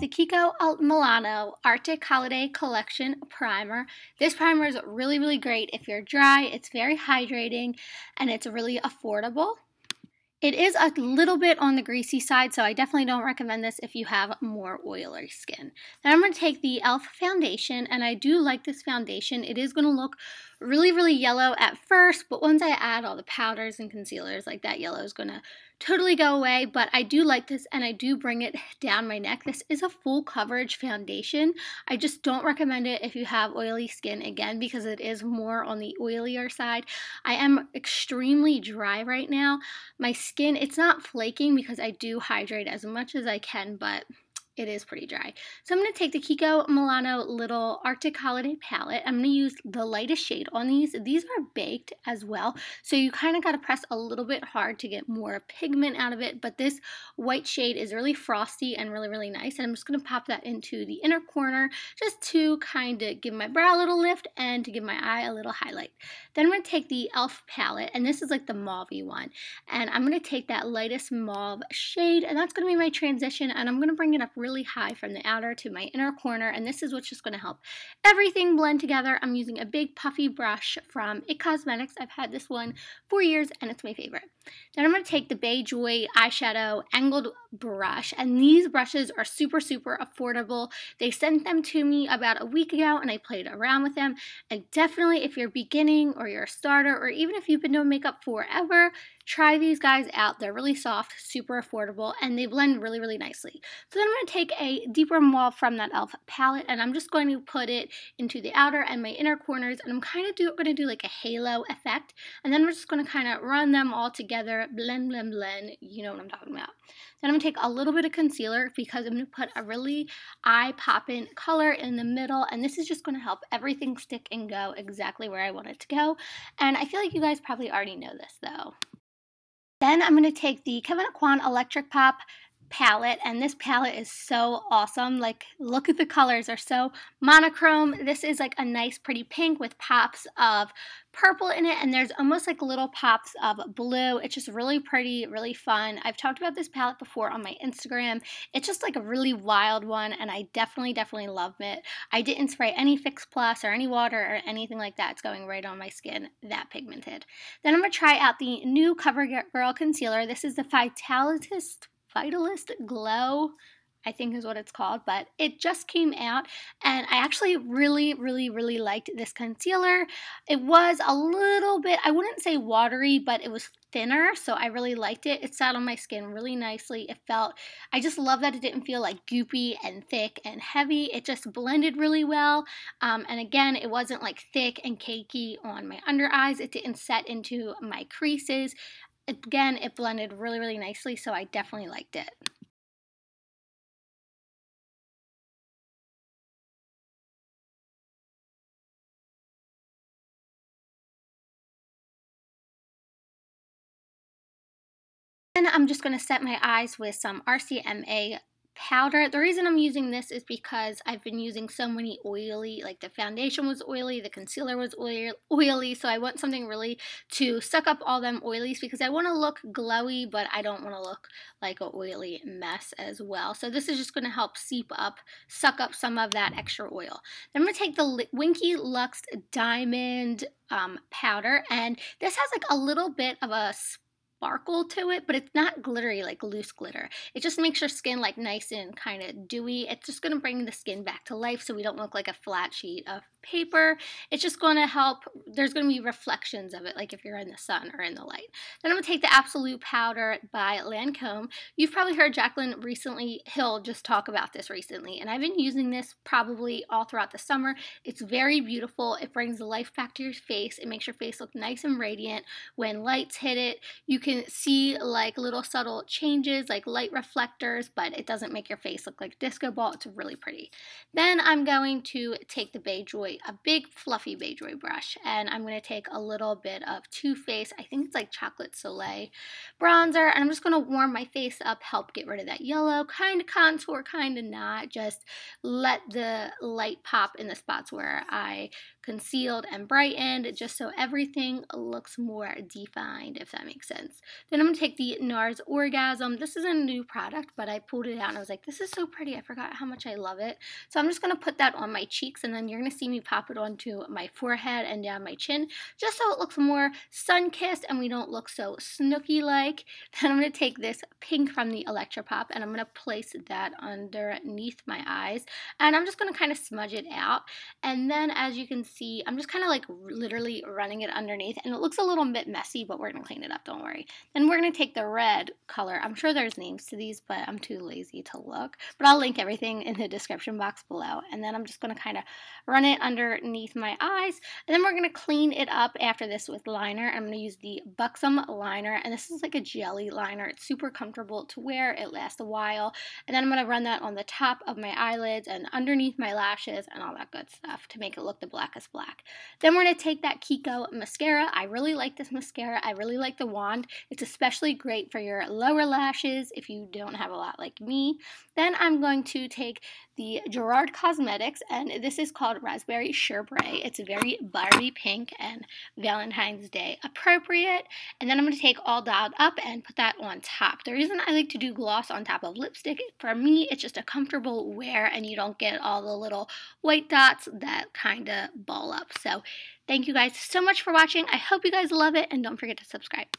the Kiko Milano Arctic Holiday Collection Primer. This primer is really, really great if you're dry. It's very hydrating and it's really affordable. It is a little bit on the greasy side, so I definitely don't recommend this if you have more oily skin. Then I'm going to take the e.l.f. foundation, and I do like this foundation. It is going to look really, really yellow at first, but once I add all the powders and concealers, like that yellow is going to totally go away. But I do like this, and I do bring it down my neck. This is a full coverage foundation. I just don't recommend it if you have oily skin, again, because it is more on the oilier side. I am extremely dry right now. My skin, it's not flaking because I do hydrate as much as I can, but it is pretty dry. So I'm going to take the Kiko Milano Little Arctic Holiday Palette. I'm going to use the lightest shade on these. These are baked as well, so you kind of got to press a little bit hard to get more pigment out of it, but this white shade is really frosty and really, really nice, and I'm just going to pop that into the inner corner just to kind of give my brow a little lift and to give my eye a little highlight. Then I'm going to take the e.l.f. palette, and this is like the mauve-y one, and I'm going to take that lightest mauve shade, and that's going to be my transition, and I'm going to bring it up really high from the outer to my inner corner, and this is what's just going to help everything blend together. I'm using a big puffy brush from IT Cosmetics. I've had this one for years and it's my favorite. Then I'm going to take the Bay Joy eyeshadow angled brush, and these brushes are super, super affordable. They sent them to me about a week ago and I played around with them, and definitely if you're beginning or you're a starter, or even if you've been doing makeup forever, try these guys out. They're really soft, super affordable, and they blend really, really nicely. So then I'm going to take a deeper mauve from that e.l.f. palette, and I'm just going to put it into the outer and my inner corners, and I'm kind of going to do like a halo effect, and then we're just going to kind of run them all together, blend, blend, blend. You know what I'm talking about. Then I'm going to take a little bit of concealer because I'm going to put a really eye-popping color in the middle, and this is just going to help everything stick and go exactly where I want it to go. And I feel like you guys probably already know this though. Then I'm going to take the Kevyn Aucoin Electric Pop palette, and this palette is so awesome. Like, look at the colors, they're so monochrome. This is like a nice pretty pink with pops of purple in it, and there's almost like little pops of blue. It's just really pretty, really fun. I've talked about this palette before on my Instagram. It's just like a really wild one, and I definitely love it. I didn't spray any Fix Plus or any water or anything like that. It's going right on my skin, that pigmented. Then I'm going to try out the new CoverGirl concealer. This is the Vitalist Glow, I think is what it's called, but it just came out, and I actually really liked this concealer. It was a little bit, I wouldn't say watery, but it was thinner, so I really liked it. It sat on my skin really nicely. I just love that it didn't feel like goopy and thick and heavy. It just blended really well, and again, it wasn't like thick and cakey on my under eyes. It didn't set into my creases. Again, it blended really nicely, so I definitely liked it. And I'm just going to set my eyes with some RCMA powder. The reason I'm using this is because I've been using so many oily, like the foundation was oily, the concealer was oily, so I want something really to suck up all them oilies because I want to look glowy, but I don't want to look like an oily mess as well. So this is just going to help suck up some of that extra oil. Then I'm going to take the Winky Lux Diamond powder, and this has like a little bit of a sparkle to it, but it's not glittery like loose glitter. It just makes your skin like nice and kind of dewy. It's just going to bring the skin back to life so we don't look like a flat sheet of paper. It's just going to help. There's going to be reflections of it, like if you're in the sun or in the light. Then I'm going to take the Absolute Powder by Lancome. You've probably heard Jaclyn Hill just talk about this recently, and I've been using this probably all throughout the summer. It's very beautiful. It brings the life back to your face. It makes your face look nice and radiant. When lights hit it, you can see like little subtle changes, like light reflectors, but it doesn't make your face look like a disco ball. It's really pretty. Then I'm going to take the Bay Joy, a big fluffy Bay Joy brush, and I'm going to take a little bit of Too Faced, I think it's like Chocolate Soleil bronzer, and I'm just going to warm my face up, help get rid of that yellow, kind of contour, kind of not, just let the light pop in the spots where I concealed and brightened, just so everything looks more defined, if that makes sense. intense. Then I'm going to take the NARS Orgasm. This is a new product, but I pulled it out and I was like, this is so pretty. I forgot how much I love it. So I'm just going to put that on my cheeks, and then you're going to see me pop it onto my forehead and down my chin, just so it looks more sun-kissed and we don't look so snooky-like. Then I'm going to take this pink from the Electropop, and I'm going to place that underneath my eyes, and I'm just going to kind of smudge it out. And then, as you can see, I'm just kind of like literally running it underneath, and it looks a little bit messy, but we're going to clean it up, don't worry. Then we're going to take the red color. I'm sure there's names to these, but I'm too lazy to look, but I'll link everything in the description box below. And then I'm just going to kind of run it underneath my eyes, and then we're going to clean it up after this with liner. I'm going to use the Buxom liner, and this is like a jelly liner. It's super comfortable to wear. It lasts a while. And then I'm going to run that on the top of my eyelids and underneath my lashes and all that good stuff to make it look the blackest black. Then we're going to take that Kiko mascara. I really like this mascara. I really like the wand. It's especially great for your lower lashes if you don't have a lot like me. Then I'm going to take the Gerard Cosmetics, and this is called Raspberry Sherbet. It's very Barbie pink and Valentine's Day appropriate. And then I'm going to take All Dolled Up and put that on top. The reason I like to do gloss on top of lipstick, for me, it's just a comfortable wear and you don't get all the little white dots that kind of ball up. So thank you guys so much for watching. I hope you guys love it, and don't forget to subscribe.